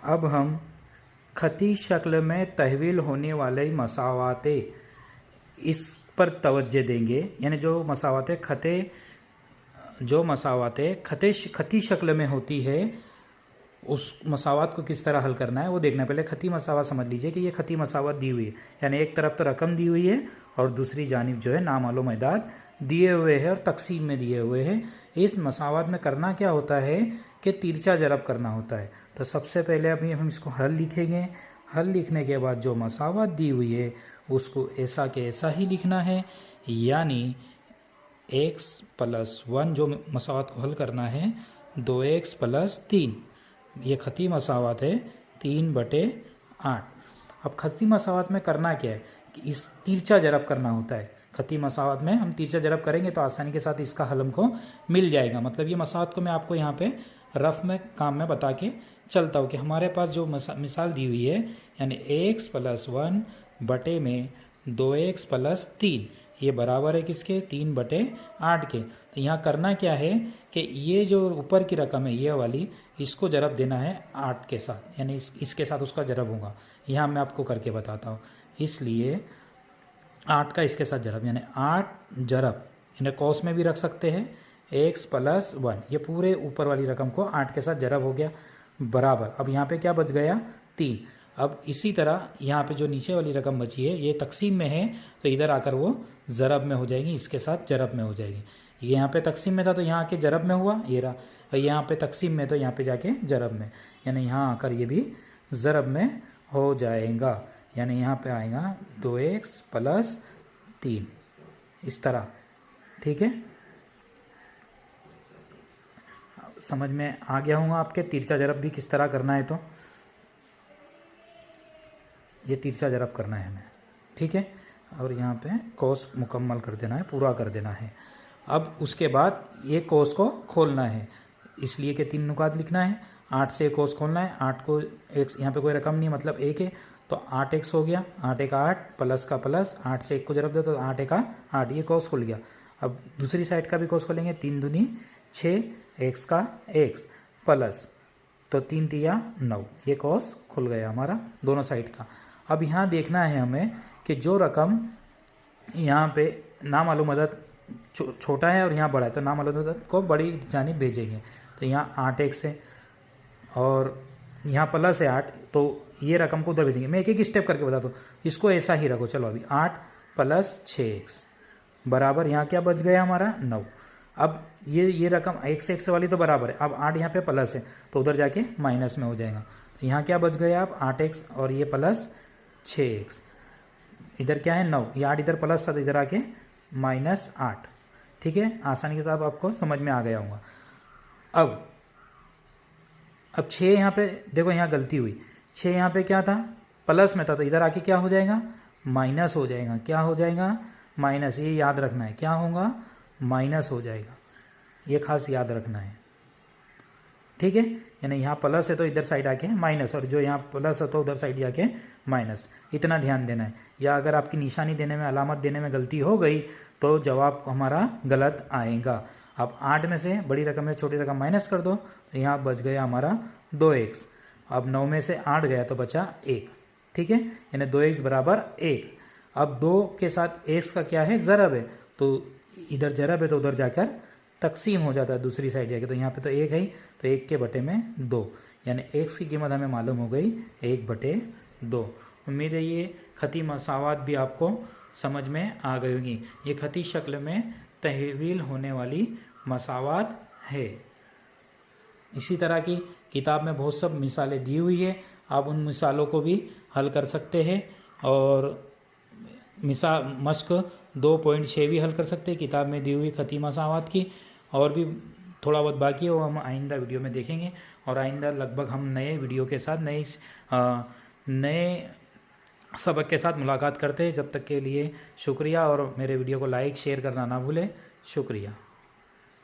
अब हम खती शक्ल में तहवील होने वाले मसावाते इस पर तवज्जो देंगे। यानी जो मसावाते खती शक्ल में होती है उस मसावत को किस तरह हल करना है वो देखना है। पहले खती मसावत समझ लीजिए कि ये खती मसावत दी हुई है, यानी एक तरफ तो रकम दी हुई है और दूसरी जानिब जो है नामालूम अदाद दिए हुए हैं और तकसीम में दिए हुए हैं। इस मसावत में करना क्या होता है कि तिरछा जरब करना होता है। तो सबसे पहले अभी हम इसको हल लिखेंगे। हल लिखने के बाद जो मसावत दी हुई है उसको ऐसा के ऐसा ही लिखना है, यानी x + 1 जो मसावत को हल करना है 2x + 3, ये खती मसावत है 3/8। अब खती मसावत में करना क्या है कि इस तिरछा जरब करना होता है। खती मसावत में हम तिरछा जरब करेंगे तो आसानी के साथ इसका हल हमको मिल जाएगा। मतलब ये मसावत को मैं आपको यहाँ पे रफ में काम में बता के चलता हूँ कि हमारे पास जो मिसाल दी हुई है, यानी x + 1 बटे में 2x + 3, ये बराबर है किसके 3/8 के। तो यहाँ करना क्या है कि ये जो ऊपर की रकम है ये वाली, इसको जरब देना है 8 के साथ, यानी इसके साथ उसका जरब होगा। यहाँ मैं आपको करके बताता हूँ। इसलिए 8 का इसके साथ जरब, यानी 8 जरब, इन्हें कौस में भी रख सकते हैं x + 1, ये पूरे ऊपर वाली रकम को 8 के साथ जरब हो गया बराबर। अब यहाँ पे क्या बच गया 3। अब इसी तरह यहाँ पे जो नीचे वाली रकम बची है ये तकसीम में है तो इधर आकर वो ज़रब में हो जाएगी, इसके साथ जरब में हो जाएगी। ये यहाँ पे तकसीम में था तो यहाँ आके जरब में हुआ, ये रहा। और यहाँ पे तकसीम में तो यहाँ पे जाके जरब में, यानी यहाँ आकर ये भी ज़रब में हो जाएगा। यानी यहाँ पे आएगा 2x + 3 इस तरह। ठीक है, समझ में आ गया होगा आपके तिरछा जरब भी किस तरह करना है। तो ये तिरछा जरब करना है हमें, ठीक है। और यहाँ पे कोस मुकम्मल कर देना है, पूरा कर देना है। अब उसके बाद ये कोस को खोलना है, इसलिए कि 3 नुकात लिखना है। 8 से कोस खोलना है। 8 को एक, यहाँ पे कोई रकम नहीं मतलब 1 है तो 8x हो गया। 8 × 8 प्लस का प्लस, 8 से 1 को जरब दे तो 8 × 8, ये कोस खुल गया। अब दूसरी साइड का भी कोस खोलेंगे। 3 दूनी 6, x का x प्लस, तो 3 तिया 9, ये कोस खुल गया हमारा दोनों साइड का। अब यहाँ देखना है हमें कि जो रकम यहाँ पे नामालूम अदद छोटा है और यहाँ बड़ा है तो नामालूम अदद को बड़ी जानिब भेजेंगे। तो यहाँ 8x है और यहाँ प्लस है 8, तो ये रकम को उधर भेजेंगे। मैं एक एक स्टेप करके बताता हूँ, इसको ऐसा ही रखो। चलो अभी 8 + 6x बराबर, यहाँ क्या बच गया हमारा 9। अब ये रकम x वाली तो बराबर है। अब 8 यहाँ पे प्लस है तो उधर जाके माइनस में हो जाएगा। तो यहाँ क्या बच गया अब 8x और ये प्लस 6x, इधर क्या है 9, ये 8 इधर प्लस था तो इधर आके -8। ठीक है, आसानी के साथ आपको समझ में आ गया होगा। अब 6 यहाँ पे देखो, यहाँ गलती हुई। 6 यहाँ पे क्या था प्लस में था तो इधर आके क्या हो जाएगा माइनस हो जाएगा। क्या हो जाएगा माइनस, ये याद रखना है, क्या होगा माइनस हो जाएगा, ये खास याद रखना है। ठीक है, यानी यहाँ प्लस है तो इधर साइड आके माइनस, और जो यहाँ प्लस है तो उधर साइड आके माइनस, इतना ध्यान देना है। या अगर आपकी निशानी देने में, अलामत देने में गलती हो गई तो जवाब हमारा गलत आएगा। अब 8 में से बड़ी रकम में छोटी रकम माइनस कर दो तो यहाँ बच गया हमारा 2x। अब 9 में से 8 गया तो बचा 1। ठीक है, यानी 2x बराबर 1। अब 2 के साथ x का क्या है ज़रब है, तो इधर ज़रब है तो उधर जाकर तकसीम हो जाता है दूसरी साइड जाके। तो यहाँ पे तो 1 है तो 1 के बटे में 2, यानी x की कीमत हमें मालूम हो गई 1/2। उम्मीद है ये खती मसावत भी आपको समझ में आ गई होगी। ये खती शक्ल में तहवील होने वाली मसावत है। इसी तरह की किताब में बहुत सब मिसालें दी हुई है, आप उन मिसालों को भी हल कर सकते हैं। और मश्क 2.6 भी हल कर सकते हैं किताब में दी हुई खती मसावत की। और भी थोड़ा बहुत बाकी है वो हम आइंदा वीडियो में देखेंगे। और आइंदा लगभग हम नए वीडियो के साथ नए सबक के साथ मुलाकात करते हैं। जब तक के लिए शुक्रिया, और मेरे वीडियो को लाइक शेयर करना ना भूलें। शुक्रिया।